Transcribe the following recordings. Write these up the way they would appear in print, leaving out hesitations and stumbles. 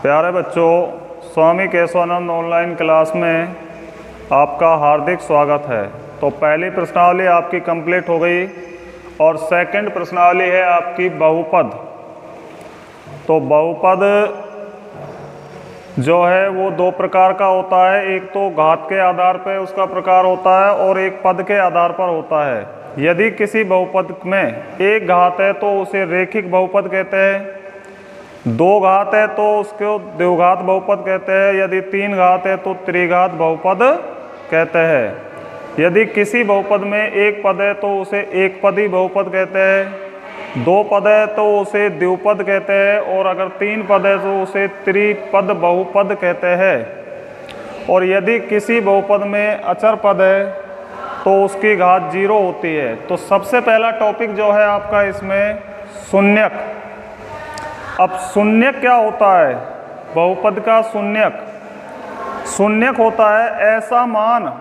प्यारे बच्चों, स्वामी Keshavananda online class में आपका हार्दिक स्वागत है। तो पहली प्रश्नावली आपकी कंप्लीट हो गई और सेकंड प्रश्नावली है आपकी बहुपद। तो बहुपद जो है वो दो प्रकार का होता है, एक तो घात के आधार पर उसका प्रकार होता है और एक पद के आधार पर होता है। यदि किसी बहुपद में एक घात है तो उसे रेखिक बहुपद कहते हैं, दो घात है तो उसको द्विघात बहुपद कहते हैं, यदि तीन घात है तो त्रिघात बहुपद कहते हैं। यदि किसी बहुपद में एक पद है तो उसे एक पदी बहुपद कहते हैं, दो पद है तो उसे द्विपद कहते हैं और अगर तीन पद है तो उसे त्रिपद बहुपद कहते हैं। और यदि किसी बहुपद में अचर पद है तो उसकी घात 0 होती है। तो सबसे पहला टॉपिक जो है आपका इसमें शून्यक। अब शून्यक क्या होता है? बहुपद का शून्यक होता है ऐसा मान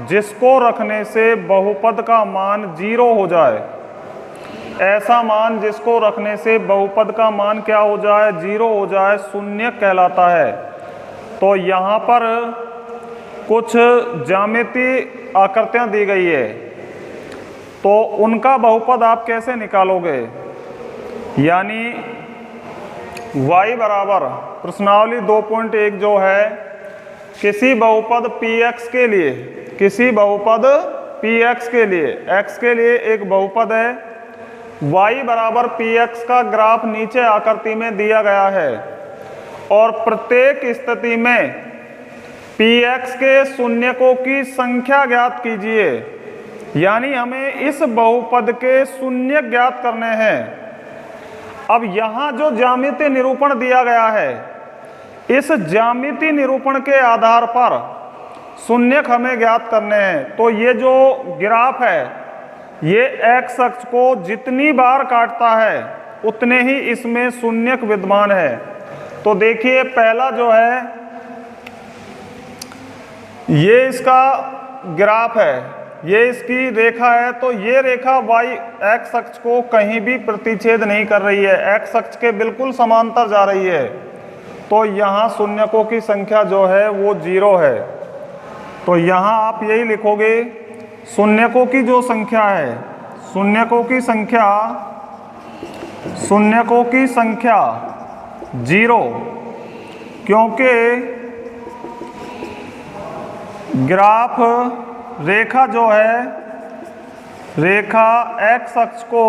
जिसको रखने से बहुपद का मान 0 हो जाए। ऐसा मान जिसको रखने से बहुपद का मान क्या हो जाए? 0 हो जाए, शून्यक कहलाता है। तो यहाँ पर कुछ ज्यामितीय आकृतियाँ दी गई है, तो उनका बहुपद आप कैसे निकालोगे? यानी y बराबर प्रश्नावली 2.1 जो है किसी बहुपद px के लिए, किसी बहुपद px के लिए, x के लिए एक बहुपद है, y बराबर px का ग्राफ नीचे आकृति में दिया गया है और प्रत्येक स्थिति में px के शून्यकों की संख्या ज्ञात कीजिए। यानी हमें इस बहुपद के शून्यक ज्ञात करने हैं। अब यहाँ जो ज्यामितीय निरूपण दिया गया है, इस ज्यामितीय निरूपण के आधार पर शून्यक हमें ज्ञात करने हैं। तो ये जो ग्राफ है ये x अक्ष को जितनी बार काटता है उतने ही इसमें शून्यक विद्यमान है। तो देखिए पहला जो है ये इसका ग्राफ है, ये इसकी रेखा है। तो ये रेखा x अक्ष को कहीं भी प्रतिच्छेद नहीं कर रही है, x अक्ष के बिल्कुल समांतर जा रही है। तो यहाँ शून्यकों की संख्या जो है वो 0 है। तो यहाँ आप यही लिखोगे, शून्यकों की जो संख्या है, शून्यकों की संख्या 0, क्योंकि ग्राफ रेखा जो है, रेखा x अक्ष को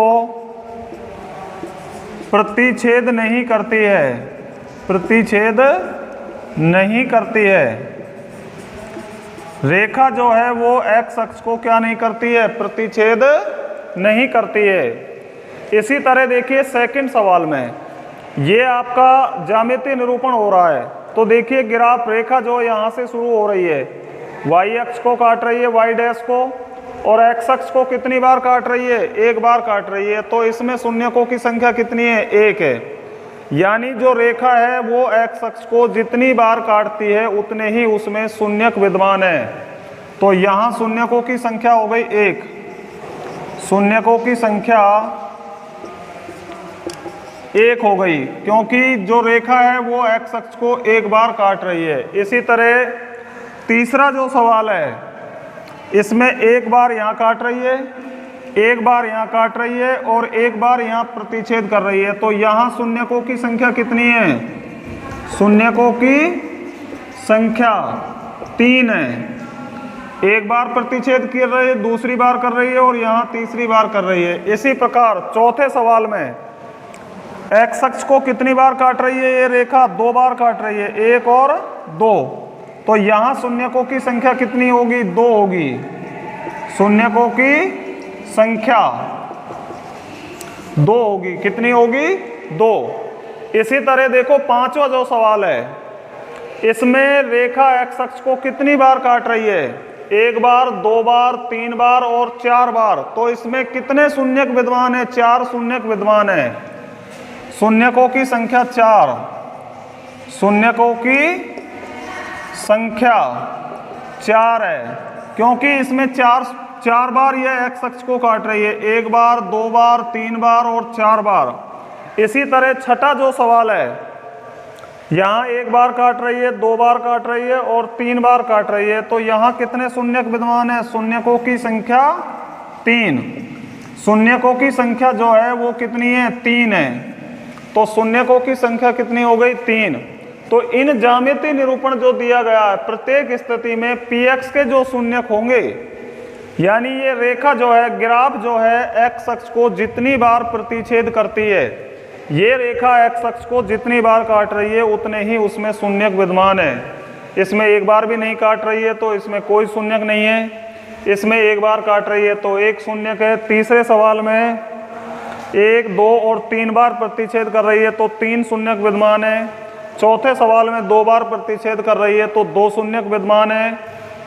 प्रतिच्छेद नहीं करती है, प्रतिच्छेद नहीं करती है। रेखा जो है वो x अक्ष को क्या नहीं करती है? प्रतिच्छेद नहीं करती है। इसी तरह देखिए सेकंड सवाल में ये आपका ज्यामितीय निरूपण हो रहा है। तो देखिए ग्राफ रेखा जो यहाँ से शुरू हो रही है, y अक्ष को काट रही है, y डैश को, और x अक्ष को कितनी बार काट रही है? एक बार काट रही है। तो इसमें शून्यकों की संख्या कितनी है? 1 है। यानी जो रेखा है वो x अक्ष को जितनी बार काटती है उतने ही उसमें शून्यक विद्यमान है। तो यहाँ शून्यकों की संख्या हो गई 1, शून्यकों की संख्या 1 हो गई, क्योंकि जो रेखा है वो x अक्ष को एक बार काट रही है। इसी तरह तीसरा जो सवाल है, इसमें एक बार यहाँ काट रही है, एक बार यहाँ काट रही है और एक बार यहाँ प्रतिच्छेद कर रही है। तो यहाँ शून्यकों की संख्या कितनी है? शून्यकों की संख्या 3 है। एक बार प्रतिच्छेद कर रही है, दूसरी बार कर रही है और यहाँ तीसरी बार कर रही है। इसी प्रकार चौथे सवाल में x अक्ष को कितनी बार काट रही है? ये रेखा 2 बार काट रही है, 1 और 2। तो यहाँ शून्यकों की संख्या कितनी होगी? 2 होगी। शून्यकों की संख्या 2 होगी। कितनी होगी? 2। इसी तरह देखो पांचवा जो सवाल है, इसमें रेखा x अक्ष को कितनी बार काट रही है? 1 बार, 2 बार, 3 बार और 4 बार। तो इसमें कितने शून्यक विद्यमान है? 4 शून्यक विद्यमान है। शून्यकों की संख्या 4, शून्यकों की संख्या 4 है, क्योंकि इसमें 4 बार यह x अक्ष को काट रही है, 1 बार, 2 बार, 3 बार और 4 बार। इसी तरह छठा जो सवाल है, यहाँ एक बार काट रही है, दो बार काट रही है और तीन बार काट रही है। तो यहाँ कितने शून्यक विद्यमान है? शून्यकों की संख्या 3। शून्यकों की संख्या जो है वो कितनी है? 3 है। तो शून्यकों की संख्या कितनी हो गई? 3। तो इन ज्यामितीय निरूपण जो दिया गया है, प्रत्येक स्थिति में px के जो शून्यक होंगे, यानी ये रेखा जो है, ग्राफ जो है, x अक्ष को जितनी बार प्रतिच्छेद करती है, ये रेखा x अक्ष को जितनी बार काट रही है उतने ही उसमें शून्यक विद्यमान है। इसमें एक बार भी नहीं काट रही है तो इसमें कोई शून्यक नहीं है। इसमें एक बार काट रही है तो एक शून्यक है। तीसरे सवाल में 1, 2 और 3 बार प्रतिच्छेद कर रही है तो 3 शून्यक विद्यमान है। चौथे सवाल में 2 बार प्रतिच्छेद कर रही है तो 2 शून्यक विद्यमान है।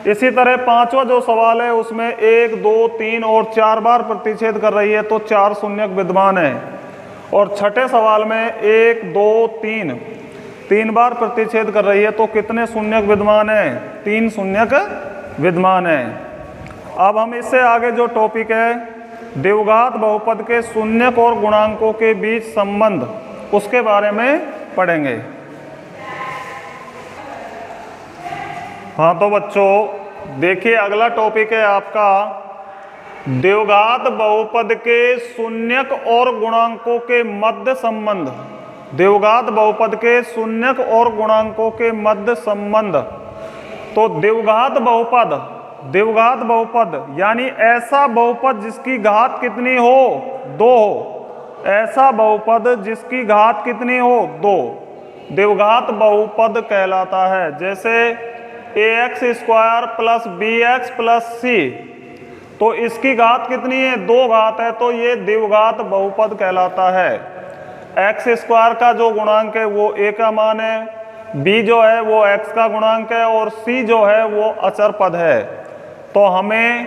इसी तरह पांचवा जो सवाल है उसमें 1, 2, 3 और 4 बार प्रतिच्छेद कर रही है तो 4 शून्यक विद्यमान है। और छठे सवाल में 1, 2, 3 बार प्रतिच्छेद कर रही है तो कितने शून्यक विद्यमान है? 3 शून्यक विद्यमान है। अब हम इससे आगे जो टॉपिक है, द्विघात बहुपद के शून्यक और गुणांकों के बीच संबंध, उसके बारे में पढ़ेंगे। हाँ तो बच्चों देखिए, अगला टॉपिक है आपका द्विघात बहुपद के शून्यक और गुणांकों के मध्य संबंध। द्विघात बहुपद के शून्यक और गुणांकों के मध्य संबंध। तो द्विघात बहुपद यानी ऐसा बहुपद जिसकी घात कितनी हो? 2 हो। ऐसा बहुपद जिसकी घात कितनी हो? 2, द्विघात बहुपद कहलाता है। जैसे ax² plus bx plus c, तो इसकी घात कितनी है? 2 घात है, तो ये द्विघात बहुपद कहलाता है। x² का जो गुणांक है वो a का मान है, b जो है वो x का गुणांक है और c जो है वो अचर पद है। तो हमें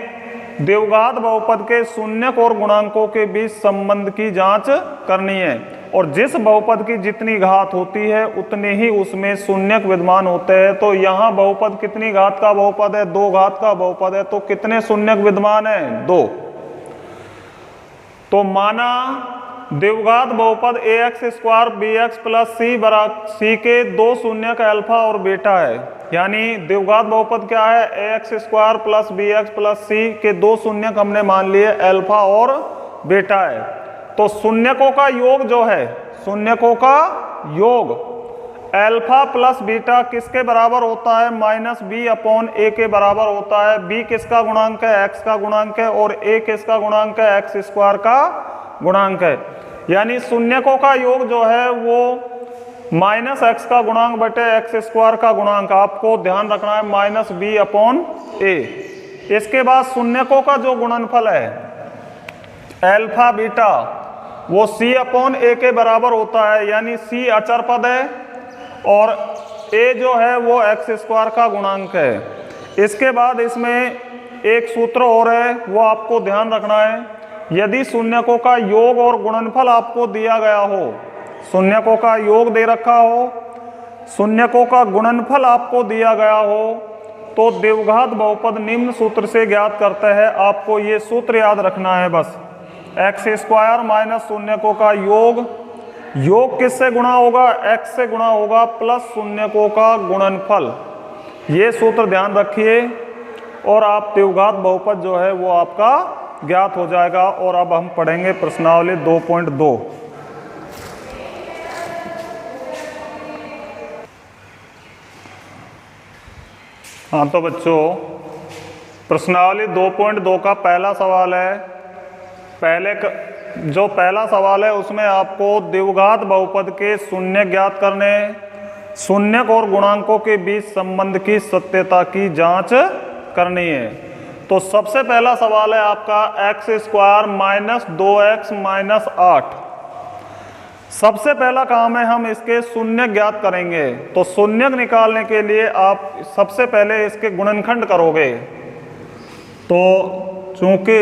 द्विघात बहुपद के शून्यक और गुणांकों के बीच संबंध की जांच करनी है। और जिस बहुपद की जितनी घात होती है उतने ही उसमें शून्यक विद्यमान होते हैं। तो यहाँ बहुपद कितनी घात का बहुपद है? 2 घात का बहुपद है, तो कितने शून्यक विद्यमान है? 2। तो माना द्विघात बहुपद ax² bx प्लस c के 2 शून्यक अल्फा और बीटा है। यानी द्विघात बहुपद क्या है? ax² plus bx plus c के 2 शून्यक हमने मान लिए अल्फा और बीटा है। तो शून्यकों का योग जो है, शून्यकों का योग अल्फा प्लस बीटा किसके बराबर होता है? -b/a के बराबर होता है। b किसका गुणांक है? x का गुणांक है। और a किसका गुणांक है? x² का गुणांक है। यानी शून्यकों का योग जो है वो -x का गुणांक बटे x² का गुणांक, आपको ध्यान रखना है, -b/a। इसके बाद शून्यकों का जो गुणनफल है अल्फा बीटा, वो c/a के बराबर होता है। यानी c अचर पद है और a जो है वो x² का गुणांक है। इसके बाद इसमें एक सूत्र और है, वो आपको ध्यान रखना है। यदि शून्यकों का योग और गुणनफल आपको दिया गया हो, शून्यकों का योग दे रखा हो, शून्यकों का गुणनफल आपको दिया गया हो, तो द्विघात बहुपद निम्न सूत्र से ज्ञात करते हैं। आपको ये सूत्र याद रखना है बस। x² माइनस शून्यकों का योग किससे गुणा होगा? x से गुणा होगा प्लस शून्यकों का गुणनफल। ये सूत्र ध्यान रखिए और आप द्विघात बहुपद जो है वो आपका ज्ञात हो जाएगा। और अब हम पढ़ेंगे प्रश्नावली 2.2। हाँ तो बच्चों, प्रश्नावली 2.2 का पहला सवाल है। जो पहला सवाल है उसमें आपको द्विघात बहुपद के शून्य ज्ञात करने, शून्यक और गुणांकों के बीच संबंध की सत्यता की जांच करनी है। तो सबसे पहला सवाल है आपका x² माइनस 2x माइनस 8। सबसे पहला काम है हम इसके शून्य ज्ञात करेंगे। तो शून्य निकालने के लिए आप सबसे पहले इसके गुणनखंड करोगे। तो चूंकि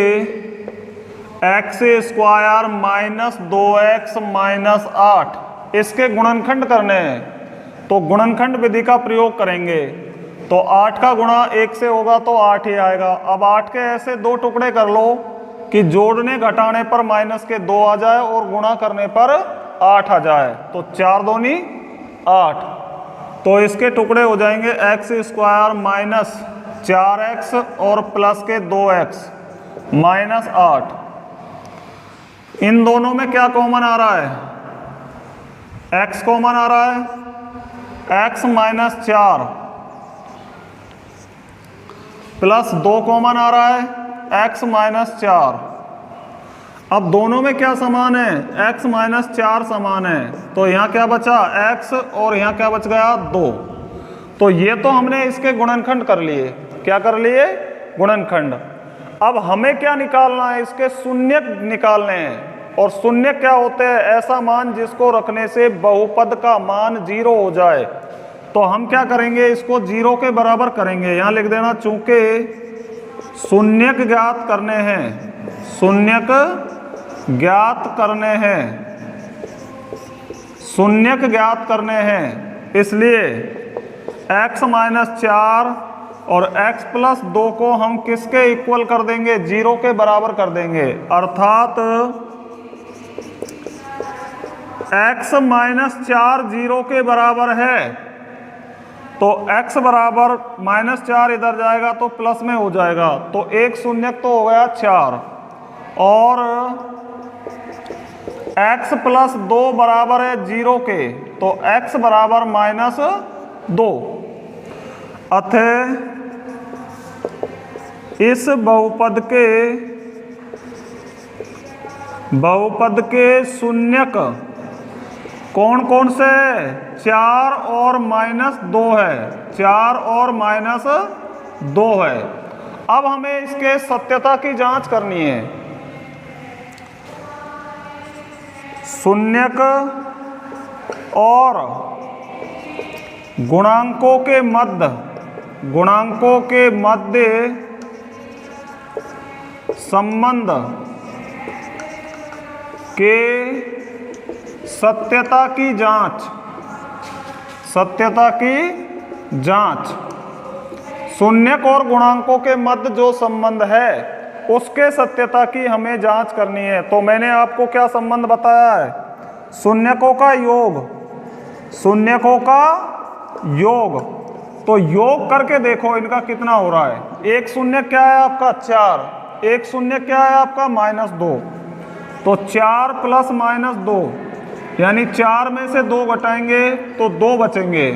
x² माइनस 2x माइनस 8 इसके गुणनखंड करने हैं, तो गुणनखंड विधि का प्रयोग करेंगे। तो 8 का गुणा 1 से होगा तो 8 ही आएगा। अब 8 के ऐसे 2 टुकड़े कर लो कि जोड़ने घटाने पर माइनस के 2 आ जाए और गुणा करने पर 8 आ जाए। तो 4 दूनी 8। तो इसके टुकड़े हो जाएंगे एक्स स्क्वायर माइनस 4x और प्लस के 2x माइनस 8। इन दोनों में क्या कॉमन आ रहा है? x कॉमन आ रहा है, x माइनस 4 प्लस 2 कॉमन आ रहा है, x माइनस 4। अब दोनों में क्या समान है? x माइनस 4 समान है। तो यहाँ क्या बचा? x और यहाँ क्या बच गया? 2। तो ये तो हमने इसके गुणनखंड कर लिए। क्या कर लिए? गुणनखंड। अब हमें क्या निकालना है? इसके शून्यक निकालने हैं। और शून्य क्या होते हैं? ऐसा मान जिसको रखने से बहुपद का मान 0 हो जाए। तो हम क्या करेंगे? इसको 0 के बराबर करेंगे। यहाँ लिख देना, चूंकि शून्यक ज्ञात करने हैं, शून्यक ज्ञात करने हैं, शून्यक ज्ञात करने हैं, इसलिए x माइनस 4 और x प्लस 2 को हम किसके इक्वल कर देंगे? 0 के बराबर कर देंगे। अर्थात x माइनस 4 0 के बराबर है। तो x बराबर माइनस 4 इधर जाएगा तो प्लस में हो जाएगा। तो एक शून्यक तो हो गया 4 और x प्लस 2 बराबर है 0 के। तो x बराबर माइनस 2। अतः इस बहुपद के शून्यक कौन कौन से? 4 और माइनस 2 है, 4 और माइनस 2 है। अब हमें इसके सत्यता की जांच करनी है। शून्यक और गुणांकों के मध्य संबंध के सत्यता की जांच, शून्यक और गुणांकों के मध्य जो संबंध है उसके सत्यता की हमें जांच करनी है। तो मैंने आपको क्या संबंध बताया है? शून्यकों का योग, शून्यकों का योग। तो योग करके देखो इनका कितना हो रहा है। एक शून्य क्या है आपका? 4। एक शून्य क्या है आपका? माइनस 2। तो 4 प्लस माइनस 2 यानी 4 में से 2 घटाएंगे तो 2 बचेंगे।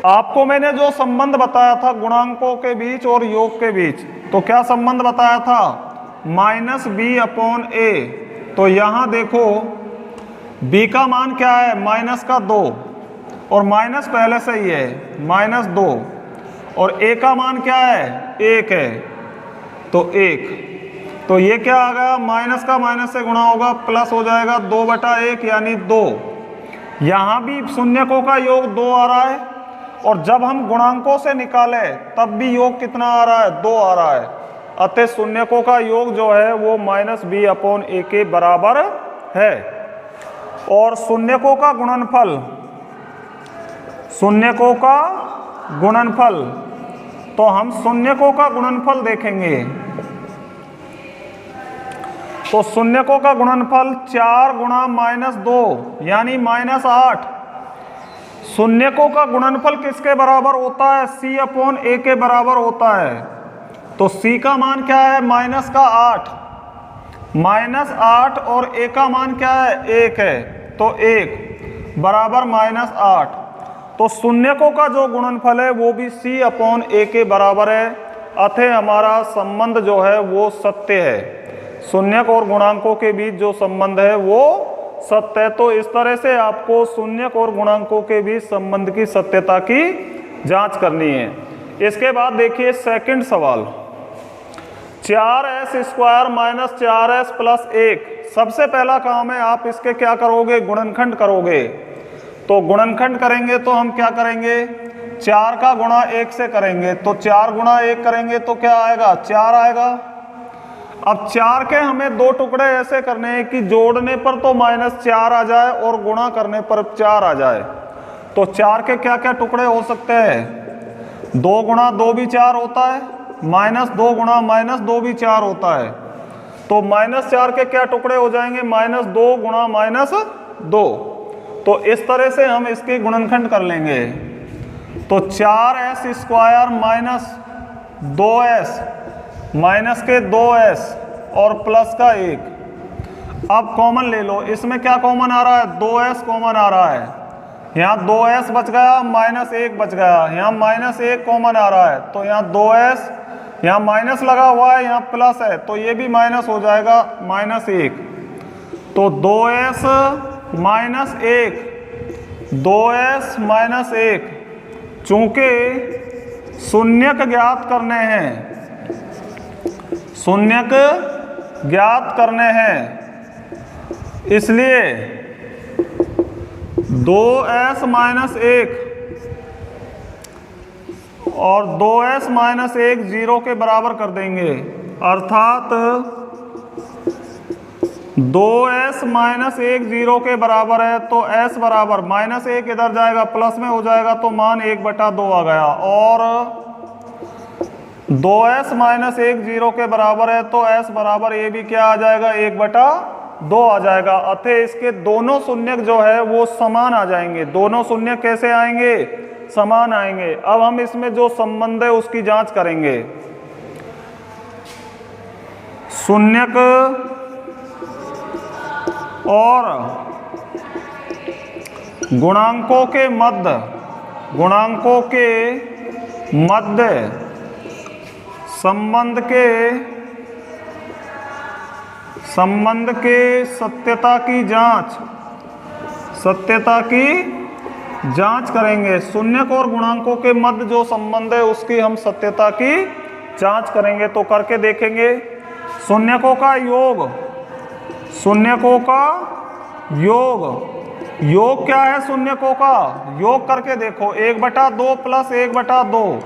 आपको मैंने जो संबंध बताया था गुणांकों के बीच और योग के बीच, तो क्या संबंध बताया था? माइनस बी अपॉन ए। तो यहां देखो b का मान क्या है? माइनस का 2 और माइनस पहले से ही है माइनस 2 और a का मान क्या है? 1 है तो 1। तो ये क्या आ गया? माइनस का माइनस से गुणा होगा प्लस हो जाएगा 2/1 यानी 2। यहाँ भी शून्यकों का योग 2 आ रहा है और जब हम गुणांकों से निकाले तब भी योग कितना आ रहा है? 2 आ रहा है। अतः शून्यकों का योग जो है वो माइनस बी अपॉन ए के बराबर है। और शून्यकों का गुणनफल, तो हम शून्यकों का गुणनफल देखेंगे। तो शून्यकों का गुणनफल 4 गुणा माइनस 2 यानी माइनस 8। शून्यकों का गुणनफल किसके बराबर होता है? c अपॉन ए के बराबर होता है। तो c का मान क्या है? माइनस का 8। माइनस 8 और a का मान क्या है? 1 है तो 1 बराबर माइनस 8। तो शून्यकों का जो गुणनफल है वो भी c अपॉन ए के बराबर है। अतः हमारा संबंध जो है वो सत्य है। शून्यक और गुणांकों के बीच जो संबंध है वो सत्य है। तो इस तरह से आपको शून्यक और गुणांकों के बीच संबंध की सत्यता की जांच करनी है। इसके बाद देखिए सेकंड सवाल, 4s square minus 4s plus 1। सबसे पहला काम है आप इसके क्या करोगे? गुणनखंड करोगे। तो गुणनखंड करेंगे तो हम क्या करेंगे? 4 का गुणा 1 से करेंगे। तो 4 गुणा 1 करेंगे तो क्या आएगा? 4 आएगा। अब 4 के हमें 2 टुकड़े ऐसे करने हैं कि जोड़ने पर तो माइनस 4 आ जाए और गुणा करने पर 4 आ जाए। तो 4 के क्या क्या टुकड़े हो सकते हैं? 2 गुणा 2 भी 4 होता है, माइनस 2 गुणा माइनस 2 भी 4 होता है। तो माइनस 4 के क्या टुकड़े हो जाएंगे? माइनस 2 गुणा माइनस 2। तो इस तरह से हम इसके गुणनखंड कर लेंगे। तो 4s² माइनस 2s माइनस के 2s और प्लस का 1। अब कॉमन ले लो, इसमें क्या कॉमन आ रहा है, 2s कॉमन आ रहा है। यहाँ 2s बच गया, माइनस 1 बच गया, यहाँ माइनस 1 कॉमन आ रहा है, तो यहाँ 2s, यहाँ माइनस लगा हुआ है, यहाँ प्लस है, तो ये भी माइनस हो जाएगा, -1। तो 2s माइनस 1, 2s माइनस 1, चूंकि शून्यक ज्ञात करने हैं, शून्यक ज्ञात करने हैं, इसलिए 2s माइनस 1 और 2s माइनस 1 0 के बराबर कर देंगे, अर्थात 2s माइनस 1 0 के बराबर है, तो s बराबर -1 इधर जाएगा, प्लस में हो जाएगा, तो मान 1/2 आ गया। और 2s माइनस 1 0 के बराबर है, तो s बराबर ये भी क्या आ जाएगा, 1/2 आ जाएगा। अतः इसके दोनों शून्यक जो है वो समान आ जाएंगे। दोनों शून्यक कैसे आएंगे, समान आएंगे। अब हम इसमें जो संबंध है उसकी जांच करेंगे। शून्यक और गुणांकों के मध्य, गुणांकों के मध्य संबंध के सत्यता की जांच करेंगे। शून्यक और गुणांकों के मध्य जो संबंध है उसकी हम सत्यता की जांच करेंगे। तो करके देखेंगे। शून्यकों का योग, शून्यकों का योग क्या है, शून्यकों का योग करके देखो। 1/2 प्लस 1/2,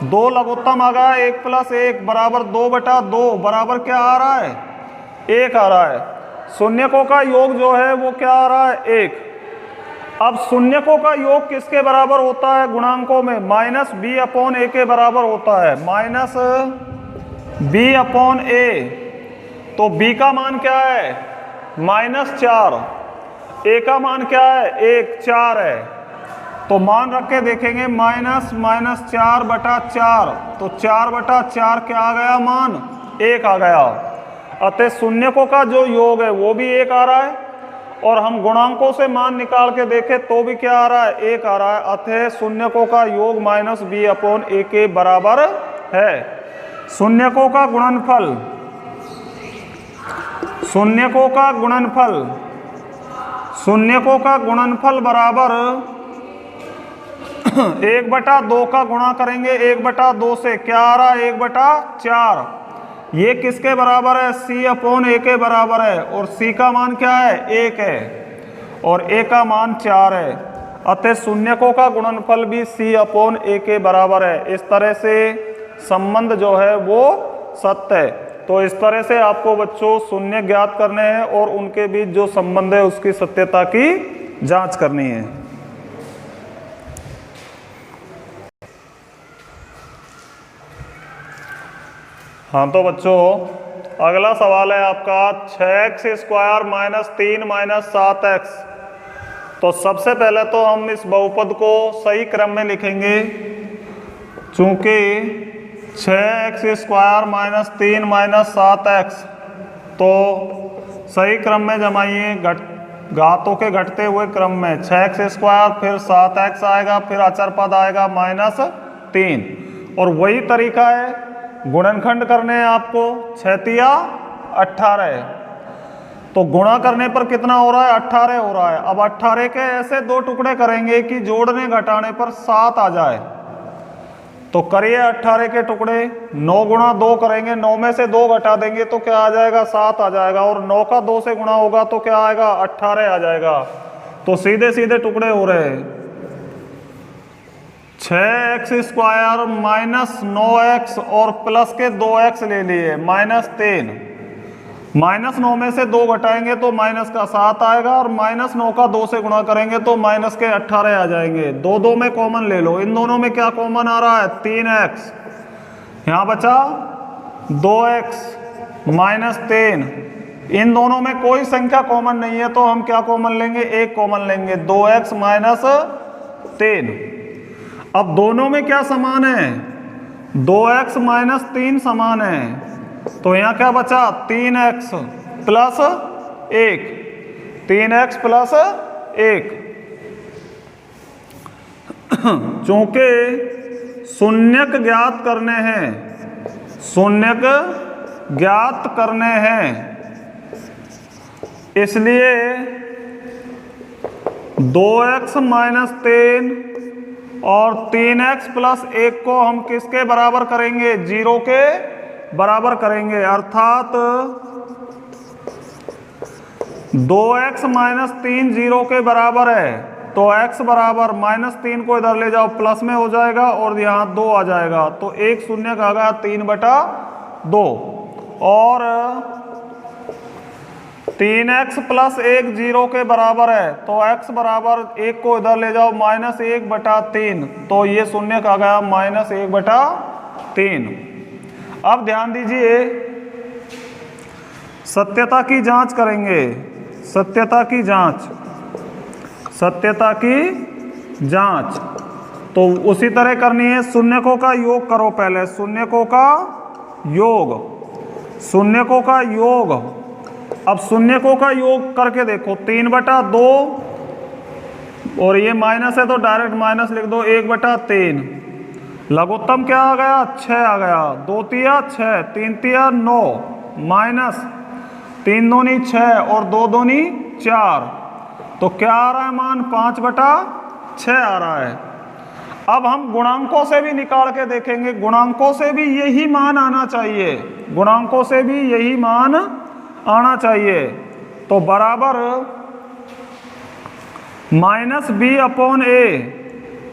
2 लघुत्तम आ गया, 1 प्लस 1 बराबर 2/2, बराबर क्या आ रहा है, 1 आ रहा है। शून्यकों का योग जो है वो क्या आ रहा है, 1। अब शून्यकों का योग किसके बराबर होता है, गुणांकों में -b/a के बराबर होता है, -b/a। तो b का मान क्या है, -4, a का मान क्या है, 1, 4 है। तो मान रख के देखेंगे, -4/4, तो 4/4 क्या आ गया, मान 1 आ गया। अतः शून्यकों का जो योग है वो भी 1 आ रहा है, और हम गुणांकों से मान निकाल के देखें तो भी क्या आ रहा है, 1 आ रहा है। अतः शून्यकों का योग -b/a के बराबर है। शून्यकों का गुणनफल, शून्यकों का गुणनफल बराबर 1/2 का गुणा करेंगे 1/2 से, क्या आ रहा है, 1/4। ये किसके बराबर है, c/a के बराबर है, और c का मान क्या है, 1 है, और a का मान 4 है। अतः शून्यकों का गुणनफल भी c/a के बराबर है। इस तरह से संबंध जो है वो सत्य है। तो इस तरह से आपको बच्चों शून्य ज्ञात करने हैं और उनके बीच जो संबंध है उसकी सत्यता की जांच करनी है। हाँ, तो बच्चों अगला सवाल है आपका 6x² - 3 - 7x। तो सबसे पहले तो हम इस बहुपद को सही क्रम में लिखेंगे, चूंकि 6x² - 3 - 7x तो सही क्रम में जमाइए, घातों के घटते हुए क्रम में। 6x², फिर 7x आएगा, फिर अचर पद आएगा -3, और वही तरीका है गुणनखंड करने हैं आपको। 6×3 = 18, तो गुणा करने पर कितना हो रहा है, 18 हो रहा है। अब 18 के ऐसे 2 टुकड़े करेंगे कि जोड़ने घटाने पर 7 आ जाए। तो करिए 18 के टुकड़े, 9 × 2 करेंगे, 9 में से 2 घटा देंगे तो क्या आ जाएगा, 7 आ जाएगा, और 9 का 2 से गुणा होगा तो क्या आएगा, 18 आ जाएगा। तो सीधे सीधे टुकड़े हो रहे हैं। 6x² - 9x और प्लस के 2x ले लिए, -3। -9 में से 2 घटाएंगे तो माइनस का 7 आएगा, और -9 का 2 से गुणा करेंगे तो माइनस के 18 आ जाएंगे। 2 में कॉमन ले लो, इन दोनों में क्या कॉमन आ रहा है, 3x। यहाँ बचा 2x -3, इन दोनों में कोई संख्या कॉमन नहीं है तो हम क्या कॉमन लेंगे, एक कॉमन लेंगे, 2x माइनस 3। अब दोनों में क्या समान है, 2x माइनस 3 समान है, तो यहां क्या बचा, 3x प्लस 1, 3x प्लस 1। चूंकि शून्यक ज्ञात करने हैं, शून्यक ज्ञात करने हैं, इसलिए 2x माइनस 3 और 3x प्लस 1 को हम किसके बराबर करेंगे, 0 के बराबर करेंगे। अर्थात 2x माइनस 3 0 के बराबर है, तो x बराबर माइनस 3 को इधर ले जाओ, प्लस में हो जाएगा और यहाँ 2 आ जाएगा, तो एक शून्य का आ गया 3/2। और 3x प्लस 1 0 के बराबर है, तो x बराबर 1 को इधर ले जाओ, माइनस 1/3, तो ये शून्य का आ गया माइनस 1/3। अब ध्यान दीजिए, सत्यता की जांच करेंगे, सत्यता की जांच, सत्यता की जांच तो उसी तरह करनी है। शून्यकों का योग करो पहले, शून्यकों का योग, शून्यकों का योग। अब शून्यकों का योग करके देखो, 3/2 और ये माइनस है तो डायरेक्ट माइनस लिख दो, 1/3। लघुत्तम क्या आ गया, 6 आ गया, 2 तिया 6, 3 तिया 9, माइनस 3 दूनी 6 और 2 दूनी 4, तो क्या आ रहा है मान, 5/6 आ रहा है। अब हम गुणांकों से भी निकाल के देखेंगे, गुणांकों से भी यही मान आना चाहिए, गुणांकों से भी यही मान आना चाहिए। तो बराबर माइनस b/a,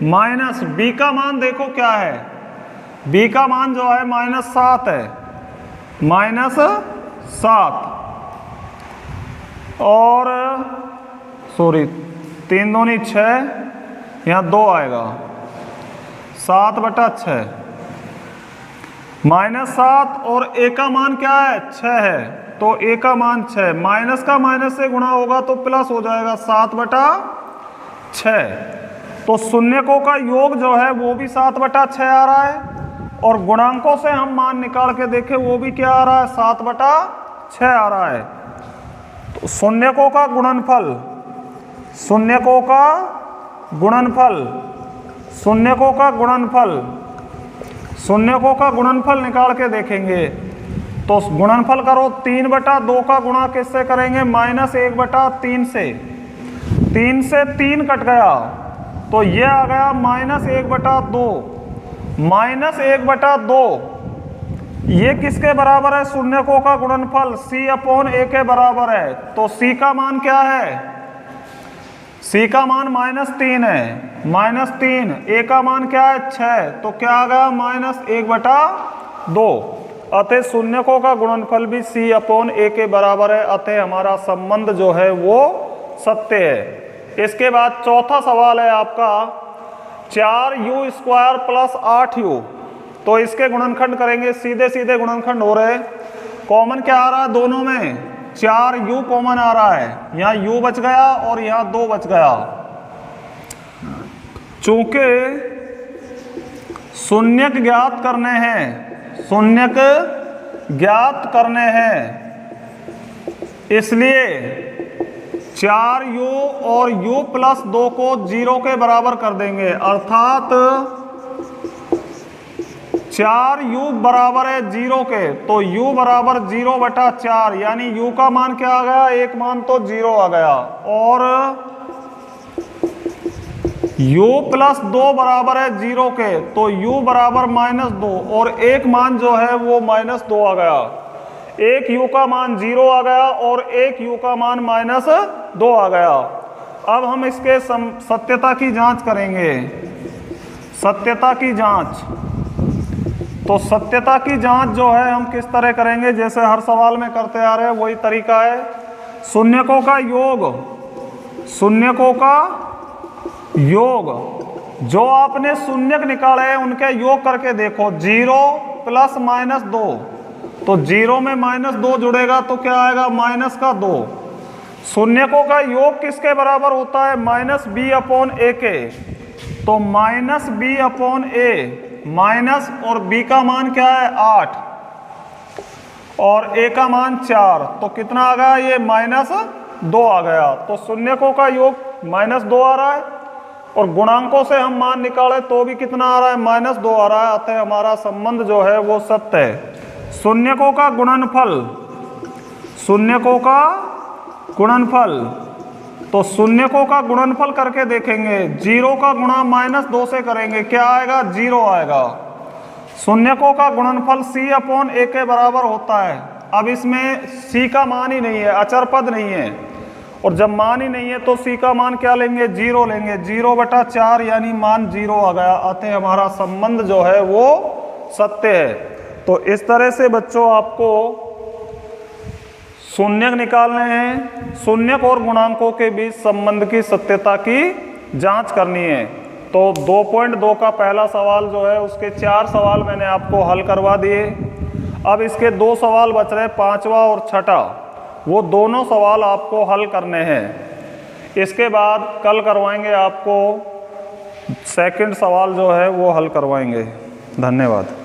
माइनस b का मान देखो क्या है, b का मान जो है -7 है, -7 और सॉरी 3 दूनी 6, यहाँ 2 आएगा, 7/6 -7 और a का मान क्या है, 6 है, तो a का मान 6, माइनस का माइनस से गुणा होगा तो प्लस हो जाएगा, 7/6। तो शून्यकों का योग जो है वो भी 7/6 आ रहा है और गुणांकों से हम मान निकाल के देखें वो भी क्या आ रहा है, 7/6 आ रहा है। तो शून्यकों का गुणनफल, शून्यकों का गुणनफल, शून्यकों का गुणनफल, शून्यकों का गुणनफल निकाल के देखेंगे। तो गुणनफल करो, 3/2 का गुणा किससे करेंगे, -1/3 से, 3 से 3 कट गया तो ये आ गया -1/2, -1/2 ये किसके बराबर है, शून्यकों का गुणनफल c/a के बराबर है। तो c का मान क्या है, c का मान -3 है, -3, a का मान क्या है 6, तो क्या आ गया -1/2। अतः शून्यकों का गुणनफल भी c/a के बराबर है, अतः हमारा संबंध जो है वो सत्य है। इसके बाद चौथा सवाल है आपका 4u² + 8u, तो इसके गुणनखंड करेंगे, सीधे सीधे गुणनखंड हो रहे। कॉमन क्या आ रहा है दोनों में, 4u कॉमन आ रहा है, यहाँ u बच गया और यहाँ 2 बच गया। चूंकि शून्यक ज्ञात करने हैं, शून्यक ज्ञात करने हैं, इसलिए 4u और u + 2 को 0 के बराबर कर देंगे। अर्थात 4u बराबर है 0 के, तो u बराबर 0/4, यानी u का मान क्या आ गया, एक मान तो 0 आ गया, और u + 2 बराबर है 0 के, तो u बराबर -2 और एक मान जो है वो -2 आ गया। एक u का मान 0 आ गया और एक u का मान -2 आ गया। अब हम इसके सत्यता की जांच करेंगे, सत्यता की जांच। तो सत्यता की जांच जो है हम किस तरह करेंगे, जैसे हर सवाल में करते आ रहे हैं वही तरीका है। शून्यकों का योग, शून्यकों का योग, जो आपने शून्यक निकाले हैं उनके योग करके देखो, 0 + -2, तो 0 में -2 जुड़ेगा तो क्या आएगा, -2। शून्यकों का योग किसके बराबर होता है, -b/a के। तो -b/a माइनस और b का मान क्या है 8 और a का मान 4, तो कितना आ गया, ये -2 आ गया। तो शून्यकों का योग -2 आ रहा है और गुणांकों से हम मान निकाले तो भी कितना आ रहा है, -2 आ रहा है। अतः हमारा संबंध जो है वो सत्य है। शून्यकों का गुणनफल, शून्यकों का गुणनफल, तो शून्यकों का गुणनफल करके देखेंगे। 0 का गुणा -2 से करेंगे, क्या आएगा, 0 आएगा। शून्यकों का गुणनफल c/a के बराबर होता है। अब इसमें c का मान ही नहीं है, अचर पद नहीं है, और जब मान ही नहीं है तो c का मान क्या लेंगे, 0 लेंगे। 0/4 यानी मान 0 आ गया। अतः हमारा संबंध जो है वो सत्य है। तो इस तरह से बच्चों आपको शून्यक निकालने हैं, शून्यक और गुणांकों के बीच संबंध की सत्यता की जांच करनी है। तो 2.2 का पहला सवाल जो है उसके 4 सवाल मैंने आपको हल करवा दिए। अब इसके 2 सवाल बच रहे, 5वां और 6ठा, वो दोनों सवाल आपको हल करने हैं। इसके बाद कल करवाएंगे आपको सेकंड सवाल जो है वो हल करवाएंगे। धन्यवाद।